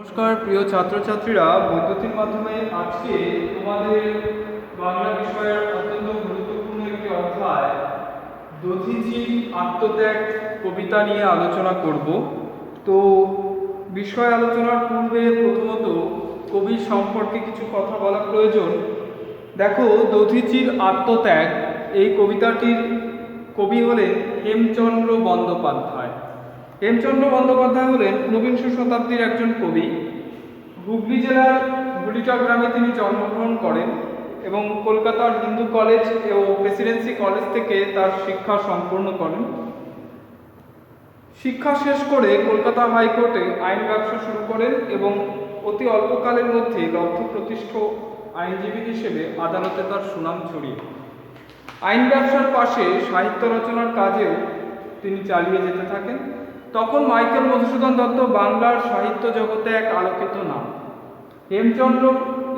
নমস্কার প্রিয় ছাত্রছাত্রীরা, বৈদ্যুতিন মাধ্যমে আজকে তোমাদের বাংলা বিষয়ের অত্যন্ত গুরুত্বপূর্ণ একটি অধ্যায় দধিচির আত্মত্যাগ কবিতা নিয়ে আলোচনা করব। তো বিষয় আলোচনার পূর্বে প্রথমত কবি সম্পর্কে কিছু কথা বলা প্রয়োজন। দেখো, দধিচির আত্মত্যাগ এই কবিতাটির কবি হলেন হেমচন্দ্র বন্দ্যোপাধ্যায়। হেমচন্দ্র বন্দ্যোপাধ্যায় হলেন ঊনবিংশ শতাব্দীর একজন কবি। হুগলি জেলার গুলিচক গ্রামে তিনি জন্মগ্রহণ করেন এবং কলকাতার হিন্দু কলেজ ও প্রেসিডেন্সি কলেজ থেকে তার শিক্ষা সম্পন্ন করেন। শিক্ষা শেষ করে কলকাতা হাইকোর্টে আইন ব্যবসা শুরু করেন এবং অতি অল্পকালের মধ্যে লব্ধ প্রতিষ্ঠ আইনজীবী হিসেবে আদালতে তার সুনাম ছড়িয়ে আইন ব্যবসার পাশে সাহিত্য রচনার কাজেও তিনি চালিয়ে যেতে থাকেন। তখন মাইকেল মধুসূদন দত্ত বাংলার সাহিত্য জগতে এক আলোকিত নাম। হেমচন্দ্র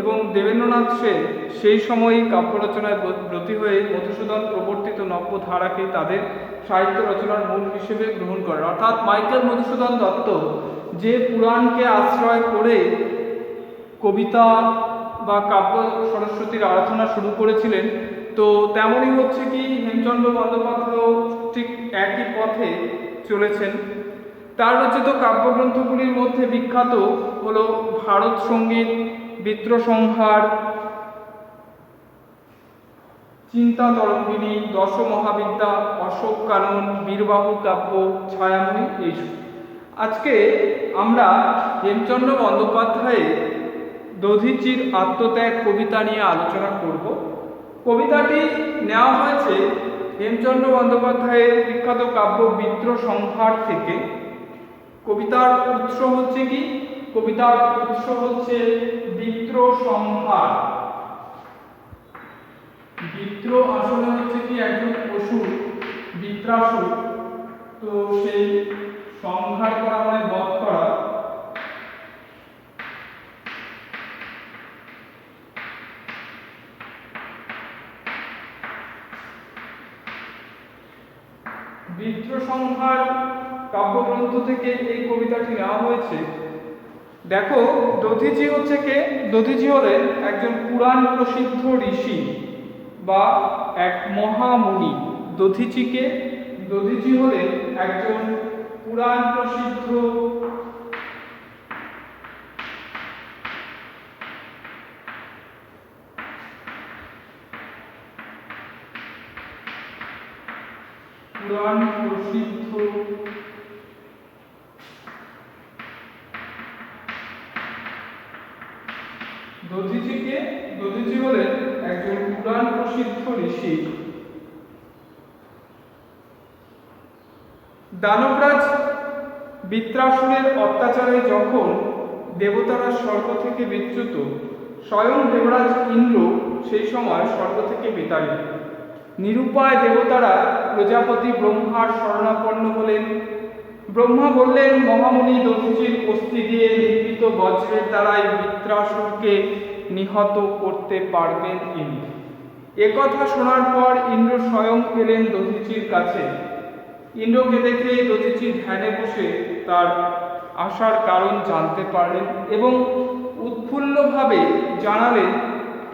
এবং দেবেন্দ্রনাথ সেন সেই সময়ই কাব্য রচনায় ব্রতী হয়ে মধুসূদন প্রবর্তিত নব্য ধারাকে তাদের সাহিত্য রচনার মূল হিসেবে গ্রহণ করেন। অর্থাৎ মাইকেল মধুসূদন দত্ত যে পুরাণকে আশ্রয় করে কবিতা বা কাব্য সরস্বতীর আরাধনা শুরু করেছিলেন, তো তেমনই হচ্ছে কি হেমচন্দ্র বন্দ্যোপাধ্যায়ও ঠিক একই পথে চলেছেন। তার রচিত কাব্যগ্রন্থগুলির মধ্যে বিখ্যাত হল ভারত সঙ্গীত, বিত্রসংহার, চিন্তা তরঙ্গিনী, দশ মহাবিদ্যা, অশোক কানন, বীরবাহু কাব্য, ছায়াময়ী এইসব। আজকে আমরা হেমচন্দ্র বন্দ্যোপাধ্যায়ের দধিচির আত্মত্যাগ কবিতা নিয়ে আলোচনা করব। কবিতাটি নেওয়া হয়েছে হেমচন্দ্র বন্দ্যোপাধ্যায়ের বিখ্যাত কাব্য বিত্রসংহার থেকে। কবিতার উৎস হচ্ছে কি? কবিতার উৎস হচ্ছে বিত্রসংহার। বিত্র আসলে হচ্ছে কি একজন অসুর, বিত্রাসুর। তো সেই সংহার করা মানে বধ করা। বিত্রসংহার কাব্যগ্রন্থ থেকে এই কবিতাটি নেওয়া হয়েছে। দেখো, দধিচি হচ্ছে কে? দধিচি হলেন একজন পুরাণ প্রসিদ্ধ ঋষি বা এক মহামুনি। দধিচি হলেন একজন পুরাণ প্রসিদ্ধ দধিচি হলেন একজন পুরাণ প্রসিদ্ধ ঋষি। দানবরাজ বিত্রাসুরের অত্যাচারে যখন দেবতারা স্বর্গ থেকে বিচ্যুত, স্বয়ং দেবরাজ ইন্দ্র সেই সময় স্বর্গ থেকে বিতাড়িত। নিরুপায় দেবতারা প্রজাপতি ব্রহ্মার শরণাপন্ন হলেন। ব্রহ্মা বললেন, মহামুনি দধিচির অস্থি দিয়ে নির্মিত বজ্রের দ্বারাই বিত্রাসুরকে নিহত করতে পারবেন ইন্দ্র। একথা শোনার পর ইন্দ্র স্বয়ং এলেন দধিচির কাছে। ইন্দ্রকে দেখে দধিচি ধ্যানে বসে তার আসার কারণ জানতে পারলেন এবং উৎফুল্লভাবে জানালেন,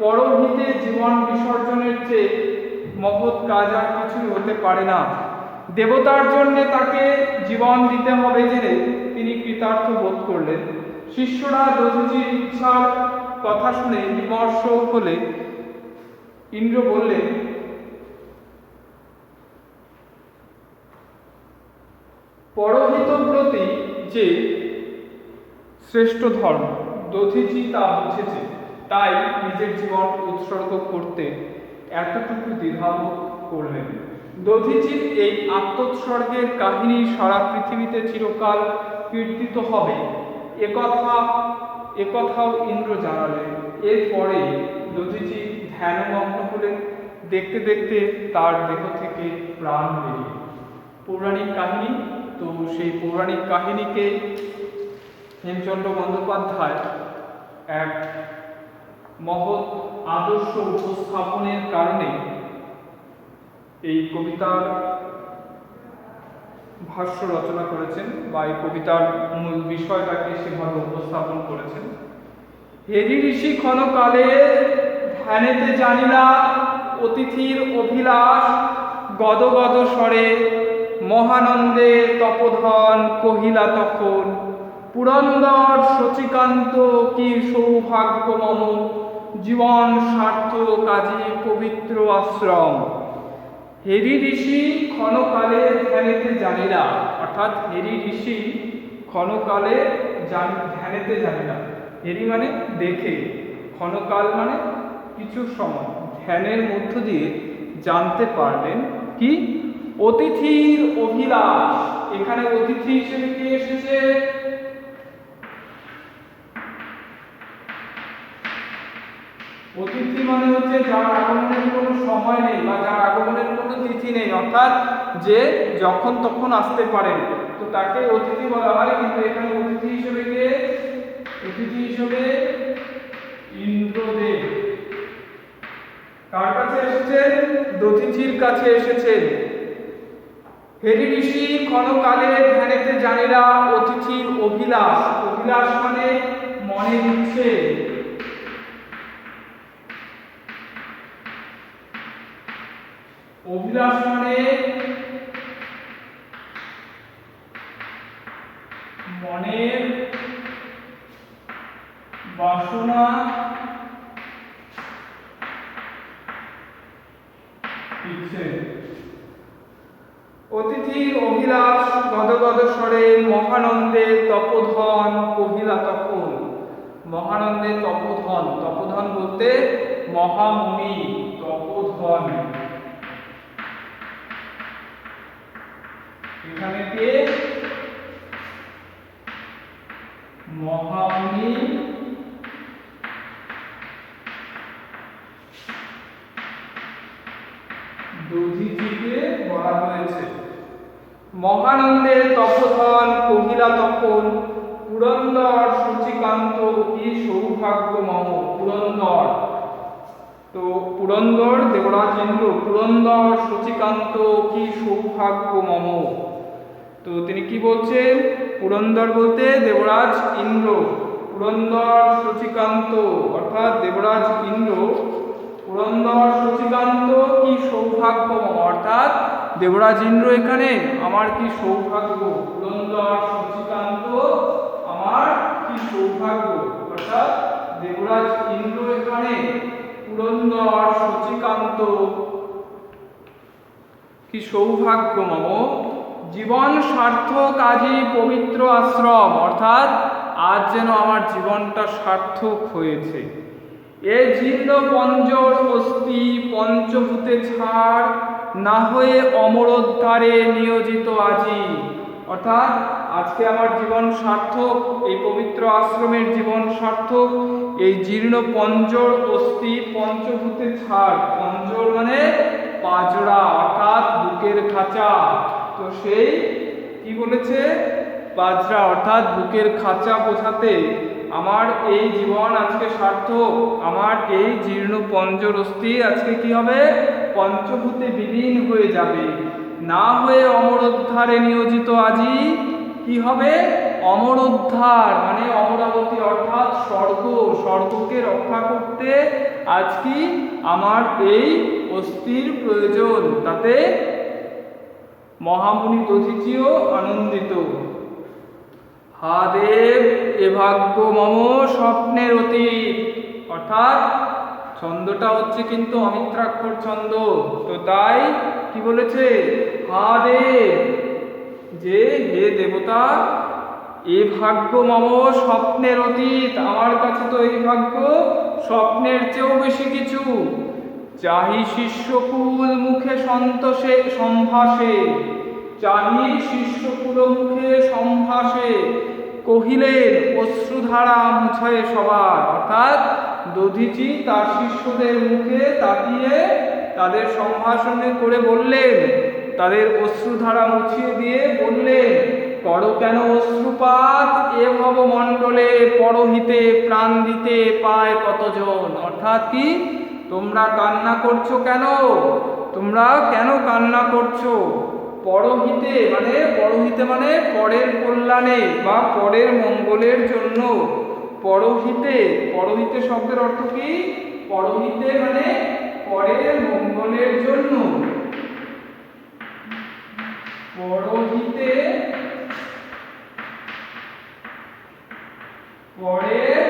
পরহিতে জীবন বিসর্জনের চেয়ে মহৎ কাজ আর কিছুই হতে পারে না। দেবতার জন্য তাকে জীবন দিতে হবে জেনে তিনি কৃতার্থ বোধ করলেন। শিষ্যরা দধিচির ইচ্ছার কথা শুনে বিমর্ষ হলে ইন্দ্র বললেন, পরহিতব্রতী যে শ্রেষ্ঠ ধর্ম, দধিচি তা বুঝেছে, তাই নিজের জীবন উৎসর্গ করতে এতটুকু দ্বিধাবোধ করলেন। দধিচির এই আত্মোৎসর্গের কাহিনী সারা পৃথিবীতে চিরকাল কীর্তিত হবে, একথাও ইন্দ্র জানালেন। এরপরে দধিচি ধ্যানমগ্ন হলেন। দেখতে দেখতে তার দেহ থেকে প্রাণ বেরিয়ে। পৌরাণিক কাহিনী। তো সেই পৌরাণিক কাহিনীকে হেমচন্দ্র বন্দ্যোপাধ্যায় এক মহৎ আদর্শ উপস্থাপনের কারণে এই কবিতার ভাষ্য রচনা করেছেন বা এই কবিতার মূল বিষয়টাকে সেভাবে উপস্থাপন করেছেন। হেরি ঋষি ক্ষণকালে ধ্যানেতে জানিলা অতিথির অভিলাষ গদগদ স্বরে মহানন্দে তপোধন কহিলা তখন পুরন্দর শচীকান্ত কি সৌভাগ্য মম জীবন স্বার্থ কাজে পবিত্র আশ্রম। হেরি ঋষি ক্ষণকালে ধ্যানেতে জানিলা, অর্থাৎ হেরি ঋষি ক্ষণকালে ধ্যানেতে জানিলা। হেরি মানে দেখে, ক্ষণকাল মানে কিছু সময়, ধ্যানের মধ্য দিয়ে জানতে পারলেন কি অতিথির অভিলাষ। এখানে অতিথি হিসেবে কে এসেছে? অতিথি মানে হচ্ছে যার আগমনের কোনো সময় নেই বা যার আগমনের কোনো তিথি নেই, অর্থাৎ যে যখন তখন আসতে পারেন, তো তাকে অতিথি বলা হয়। কিন্তু এখানে অতিথি হিসেবে কে? অতিথি হিসেবে ইন্দ্রদেব। কার কাছে এসেছেন? দধিচির কাছে এসেছেন। হেরি ঋষি ক্ষণকালে ধ্যানেতে জানিলা অতিথির অভিলাষ। অভিলাষ মানে মনের ইচ্ছে। অভিলাষ মানে মনের বাসনা, ইচ্ছে। অতিথির অভিলাষ গদগদ স্বরে মহানন্দে তপোধন কহিলা তখন। মহানন্দে তপোধন, তপোধন বলতে মহামুনি, তপোধন। এখানে কে? মহামুনি দধিচিকে বলা হয়েছে। মহানন্দে তপোধন কহিলা তখন পুরন্দর শচীকান্ত কি সৌভাগ্য মম। পুরন্দর, তো পুরন্দর দেবরাজ ইন্দ্র, পুরন্দর শচীকান্ত কি সৌভাগ্য মম। তো তিনি কি বলছেন? পুরন্দর বলতে দেবরাজ ইন্দ্র, পুরন্দর শচীকান্ত অর্থাৎ দেবরাজ ইন্দ্র, পুরন্দর শচীকান্ত কি সৌভাগ্য মম, অর্থাৎ দেবরাজ ইন্দ্র এখানে আমার কি সৌভাগ্য। পুরন্দর শচীকান্ত আমার কি সৌভাগ্য, অর্থাৎ দেবরাজ ইন্দ্র এখানে পুরন্দর শচীকান্ত কি সৌভাগ্য মম জীবন সার্থক আজই পবিত্র আশ্রম, অর্থাৎ আজ যেন আমার জীবনটা সার্থক হয়েছে। এ জীর্ণ পঞ্জর অস্থি পঞ্চভূতে ছাড় না হয়ে অমরোদ্ধারে নিয়োজিত আজি। অর্থাৎ আজকে আমার জীবন সার্থক, এই পবিত্র আশ্রমের জীবন সার্থক। এই জীর্ণ পঞ্জর অস্থি পঞ্চভূতে ছাড়, পঞ্জর মানে পাজরা অর্থাৎ বুকের খাঁচা। তো সেই কি বলেছে? পাজরা অর্থাৎ বুকের খাঁচা বোঝাতে আমার এই জীবন আজকে সার্থক। আমার এই জীর্ণ পঞ্জর অস্থি আজকে কি হবে? পঞ্চভূতে বিলীন হয়ে যাবে। না হয়ে অমরোদ্ধারে নিয়োজিত আজি কি হবে? অমরোদ্ধার মানে অমরাবতী অর্থাৎ স্বর্গ, স্বর্গকে রক্ষা করতে আজ কি আমার এই অস্থির প্রয়োজন। তাতে মহামুনি দধিচিও আনন্দিত। হা দেব এ ভাগ্য মম স্বপ্নের অতীত, অর্থাৎ ছন্দটা হচ্ছে কিন্তু অমিত্রাক্ষর ছন্দ। তো তাই কি বলেছে? হা দেব, যে হে দেবতা, এ ভাগ্য মম স্বপ্নের অতীত, আমার কাছে তো এই ভাগ্য স্বপ্নের চেয়েও বেশি কিছু। চাহি শিষ্যকুল মুখে সন্তোষে সম্ভাসে, চাহি শিষ্যকুল মুখে সম্ভাসে কহিলেন অশ্রুধারা মুছায়ে সবার। অর্থাৎ দধিচি তার শিষ্যদের মুখে তাকিয়ে তাদের সম্ভাষণে করে বললেন, তাদের অশ্রুধারা মুছিয়ে দিয়ে বললেন, করো কেন অশ্রুপাত এ ভবমণ্ডলে, পরহিতে প্রাণ দিতে পায় কতজন। অর্থাৎ কি তোমরা কান্না করছো কেন? তোমরা কেন কান্না করছো? পরহিতে মানে পরের কল্যাণে বা পরের মঙ্গলের জন্য। পরহিতে শব্দের অর্থ কি? পরহিতে মানে পরের মঙ্গলের জন্য। পরহিতে পরের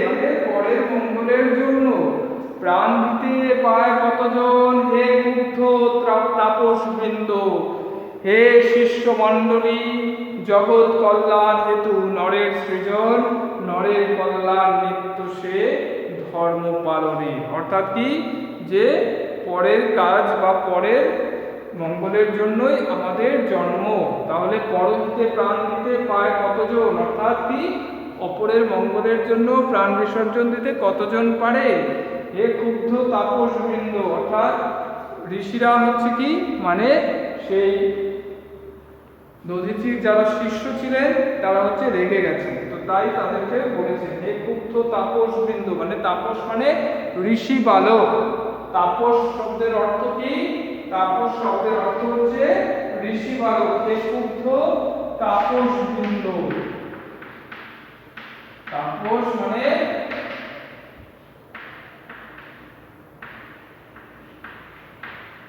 মানে পরের মঙ্গলের জন্য প্রাণ দিতে পায় কতজন? হে ক্ষুব্ধ তাপস বৃন্দ, হে শিষ্য মণ্ডলী, জগৎ কল্যাণ হেতু নরের সৃজন, নরের কল্যাণ নিত্য সে ধর্ম পালনে। অর্থাৎ কি? যে পরের কাজ বা পরের মঙ্গলের জন্যই আমাদের জন্ম। তাহলে পরহিতে প্রাণ দিতে পায় কতজন? অর্থাৎ কি? অপরের মঙ্গলের জন্য প্রাণ বিসর্জন দিতে কতজন পারে? হে ক্ষুব্ধ তাপস বৃন্দ, অর্থাৎ ঋষিরা হচ্ছে কি? মানে সেই দধিচির যারা শিষ্য ছিলেন তারা হচ্ছে রেগে গেছেন, তো তাই তাদেরকে বলেছেন হে ক্ষুব্ধ তাপস বৃন্দ, মানে তাপস মানে ঋষি বালক। তাপস শব্দের অর্থ কি? তাপস শব্দের অর্থ হচ্ছে ঋষি বালক। হে ক্ষুব্ধ তাপস বৃন্দ, তাপস মানে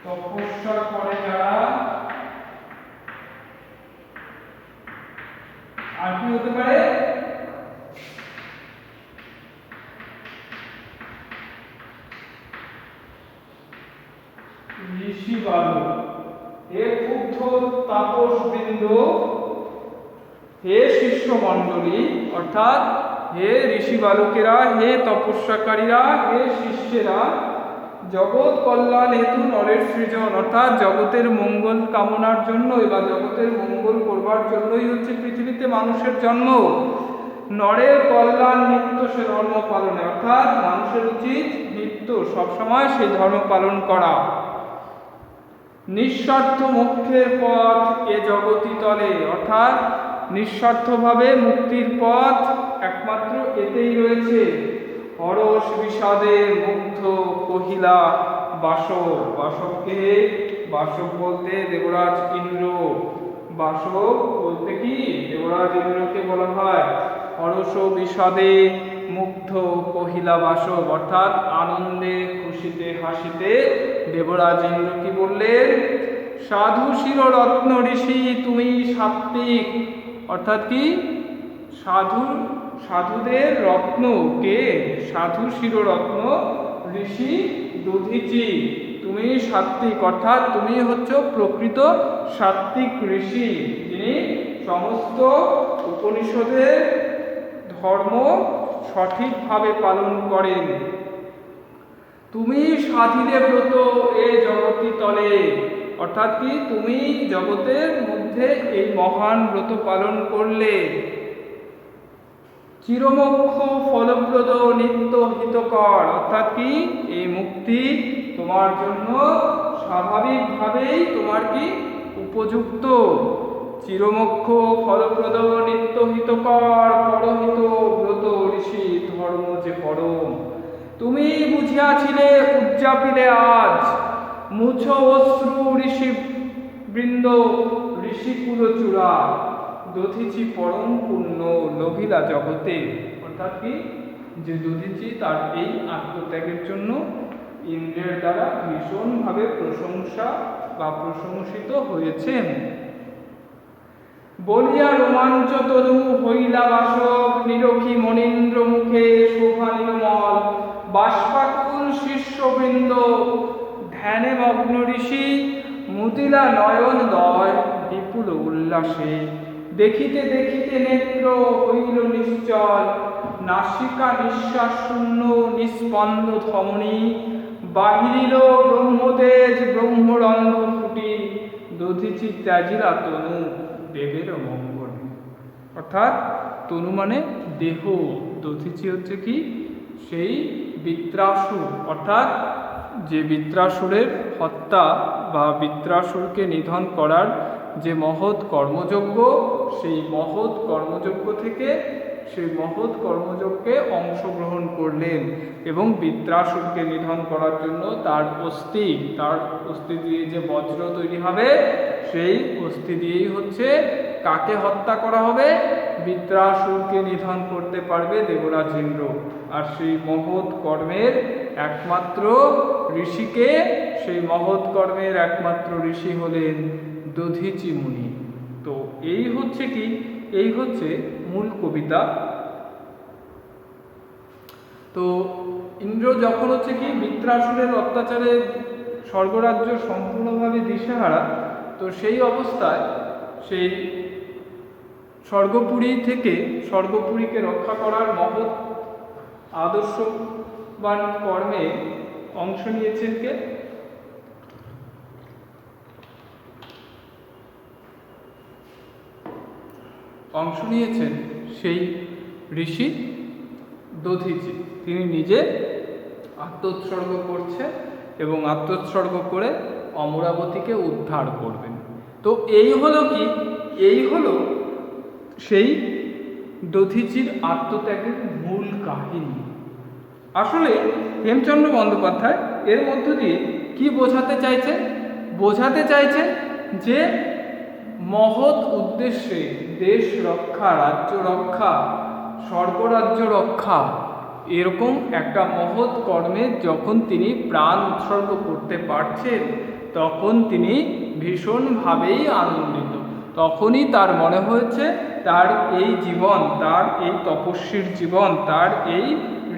তপস্যা করে যারা। আর কি হতে পারে? ঋষি বালক। হে ক্ষুব্ধ তাপস বৃন্দ, হে শিষ্য মণ্ডলী, অর্থাৎ হে ঋষি বালকেরা, হে তপস্যাকারীরা, হে শিষ্যেরা, জগৎ কল্যাণ হেতু নরের সৃজন, অর্থাৎ জগতের মঙ্গল কামনার জন্য বা জগতের মঙ্গল করবার জন্যই হচ্ছে পৃথিবীতে মানুষের জন্ম। নরের কল্যাণ নিত্য সে ধর্ম পালনে, অর্থাৎ মানুষের উচিত নিত্য সবসময় সেই ধর্ম পালন করা। নিঃস্বার্থ মোক্ষের পথ এ জগতি তলে, অর্থাৎ নিঃস্বার্থভাবে মুক্তির পথ একমাত্র এতেই রয়েছে। হরস বিষাদে মুগ্ধ কহিলা বাসব, বাসবকে বাসব বলতে দেবরাজ ইন্দ্র, বাসব বলতে কি? দেবরাজ ইন্দ্রকে বলা হয়। হরস বিষাদে মুগ্ধ কহিলা বাসব, অর্থাৎ আনন্দে খুশিতে হাসিতে দেবরাজ ইন্দ্র কি বললেন? সাধু শিররত্ন ঋষি তুমি সাত্বিক, অর্থাৎ কি? সাধুদের রত্ন কে? সাধু শিররত্ন ঋষি দধিচি, তুমি সাত্বিক, অর্থাৎ তুমি হচ্ছে প্রকৃত সাত্বিক ঋষি, যিনি সমস্ত উপনিষদের ধর্ম সঠিকভাবে পালন করেন। তুমি সাধিলে ব্রত এ জগতি তলে, অর্থাৎ কি? তুমি জগতের মধ্যে এই মহান ব্রত পালন করলে। চিরমোক্ষ ফলপ্রদ নিত্য হিতকর, অর্থাৎ কি? এই মুক্তি তোমার জন্য স্বাভাবিকভাবেই তোমার কি উপযুক্ত। চিরমোক্ষ ফলপ্রদ নিত্য হিতকর পরহিত ব্রত ঋষি ধর্ম যে পরম। তুমি বুঝিয়াছিলে উজ্জাপিলে আজ, মুছ অশ্রু ঋষি বৃন্দ ঋষিকুল চূড়া, দধিচি পরম পুণ্য লভিলা জগতে, অর্থাৎ কি? যে দধিচি তার এই আত্মত্যাগের জন্য ইন্দ্রের দ্বারা ভীষণভাবে প্রশংসা বা প্রশংসিত হয়েছেন। বলিয়া রোমাঞ্চ তনু হইলা বাসব, নিরখী মনীন্দ্র মুখে শোভা নির্মল, বাষ্পাকুল শিষ্যবৃন্দ ধ্যানে মগ্ন ঋষি, মুতিলা নয়ন দয় বিপুল উল্লাসে, দেখিতে দেখিতে নেত্র হইল নিশ্চল, নাসিকা নিঃশ্বাস শূন্য নিস্পন্দ ধমনী, বাহিরিল ব্রহ্মতেজ ব্রহ্মরন্ধ্র ফুটি, দধিচি ত্যাজিলা তনু দেবের মঙ্গল, অর্থাৎ তনু মানে দেহ, দধিচি হচ্ছে কি? সেই বৃত্রাসুর, অর্থাৎ যে বৃত্রাসুরের হত্যা বা বৃত্রাসুরকে নিধন করার যে মহৎ কর্মযজ্ঞ, সেই মহৎ কর্মযজ্ঞ থেকে সেই মহৎ কর্মযজ্ঞে অংশগ্রহণ করলেন এবং বৃত্রাসুরকে নিধন করার জন্য তার অস্থি দিয়ে যে বজ্র তৈরি হবে, সেই অস্থি দিয়েই হচ্ছে কাকে হত্যা করা হবে? বৃত্রাসুরকে নিধন করতে পারবে দেবরাজ ইন্দ্র। আর সেই মহৎ কর্মের একমাত্র ঋষিকে, সেই মহৎ কর্মের একমাত্র ঋষি হলেন দধীচি মুনি। তো এই হচ্ছে কি, এই হচ্ছে মূল কবিতা। তো ইন্দ্র যখন হচ্ছে কি বৃত্রাসুরের অত্যাচারে স্বর্গরাজ্য সম্পূর্ণভাবে দিশেহারা, তো সেই অবস্থায় সেই স্বর্গপুরীকে রক্ষা করার মহৎ আদর্শবান কর্মে অংশ নিয়েছেন কে? অংশ নিয়েছেন সেই ঋষি দধীচি। তিনি নিজে আত্মোৎসর্গ করছে এবং আত্মোৎসর্গ করে অমরাবতীকে উদ্ধার করবেন। তো এই হলো কি, এই হলো সেই দধীচির আত্মত্যাগের মূল কাহিনী। আসলে হেমচন্দ্র বন্দ্যোপাধ্যায় এর মধ্য দিয়ে কি বোঝাতে চাইছেন? বোঝাতে চাইছেন যে মহৎ উদ্দেশ্যে দেশ রক্ষা, রাজ্য রক্ষা, স্বর্গরাজ্য রক্ষা, এরকম একটা মহৎ কর্মে যখন তিনি প্রাণ উৎসর্গ করতে পারছেন, তখন তিনি ভীষণভাবেই আনন্দিত। তখনই তার মনে হয়েছে তার এই জীবন, তার এই তপস্বীর জীবন, তার এই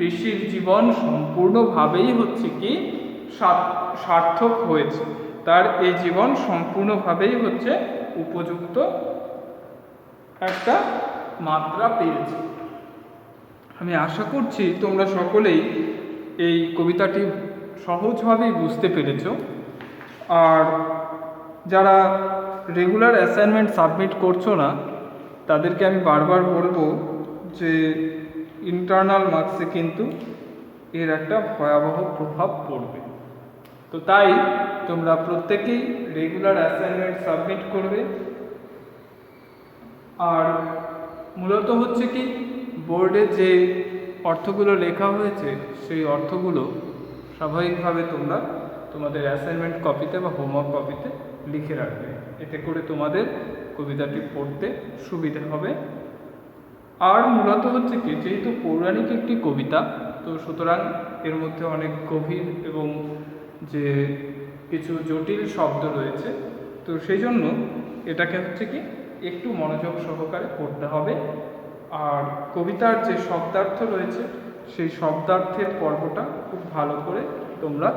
ঋষির জীবন সম্পূর্ণভাবেই হচ্ছে কি সার্থক হয়েছে। তার এই জীবন সম্পূর্ণভাবেই হচ্ছে উপযুক্ত একটা মাত্রা পেয়েছে। আমি আশা করছি তোমরা সকলেই এই কবিতাটি সহজভাবেই বুঝতে পেরেছ। আর যারা রেগুলার অ্যাসাইনমেন্ট সাবমিট করছো না, তাদেরকে আমি বারবার বলবো যে ইন্টারনাল মার্কসে কিন্তু এর একটা ভয়াবহ প্রভাব পড়বে। তো তাই তোমরা প্রত্যেকেই রেগুলার অ্যাসাইনমেন্ট সাবমিট করবে। আর মূলত হচ্ছে কি, বোর্ডে যে অর্থগুলো লেখা হয়েছে সেই অর্থগুলো স্বাভাবিকভাবে তোমরা তোমাদের অ্যাসাইনমেন্ট কপিতে বা হোমওয়ার্ক কপিতে লিখে রাখবে। এতে করে তোমাদের কবিতাটি পড়তে সুবিধা হবে। আর মূলত হচ্ছে কি, যেহেতু পৌরাণিক একটি কবিতা, তো সুতরাং এর মধ্যে অনেক গভীর এবং যে কিছু জটিল শব্দ রয়েছে, তো সেই জন্য এটাকে হচ্ছে কি একটু মনোযোগ সহকারে পড়তে হবে। আর কবিতার যে শব্দার্থ রয়েছে সেই শব্দার্থের পর্বটা খুব ভালো করে তোমরা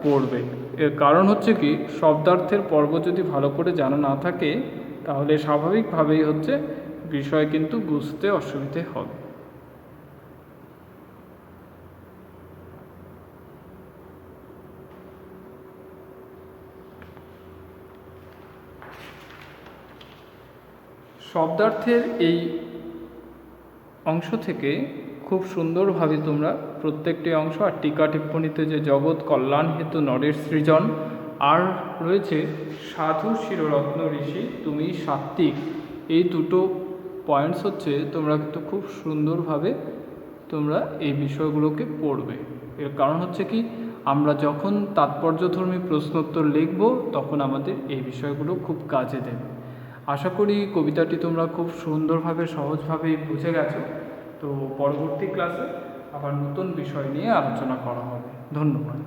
পড়বে। এর কারণ হচ্ছে কি, শব্দার্থের পর্ব যদি ভালো করে জানা না থাকে, তাহলে স্বাভাবিকভাবেই হচ্ছে বিষয় কিন্তু বুঝতে অসুবিধে হবে। শব্দার্থের এই অংশ থেকে খুব সুন্দরভাবে তোমরা প্রত্যেকটি অংশ, আর টিকা টিপ্পণীতে যে জগৎ কল্যাণ হেতু নরের সৃজন, আর রয়েছে সাধু শিররত্ন ঋষি তুমি সাত্ত্বিক, এই দুটো পয়েন্টস হচ্ছে তোমরা কিন্তু খুব সুন্দরভাবে তোমরা এই বিষয়গুলোকে পড়বে। এর কারণ হচ্ছে কি, আমরা যখন তাৎপর্যধর্মী প্রশ্নোত্তর লিখব তখন আমাদের এই বিষয়গুলো খুব কাজে দেবে। আশা করি কবিতাটি তোমরা খুব সুন্দরভাবে সহজভাবেই বুঝে গেছো। তো পরবর্তী ক্লাসে আবার নতুন বিষয় নিয়ে আলোচনা করা হবে। ধন্যবাদ।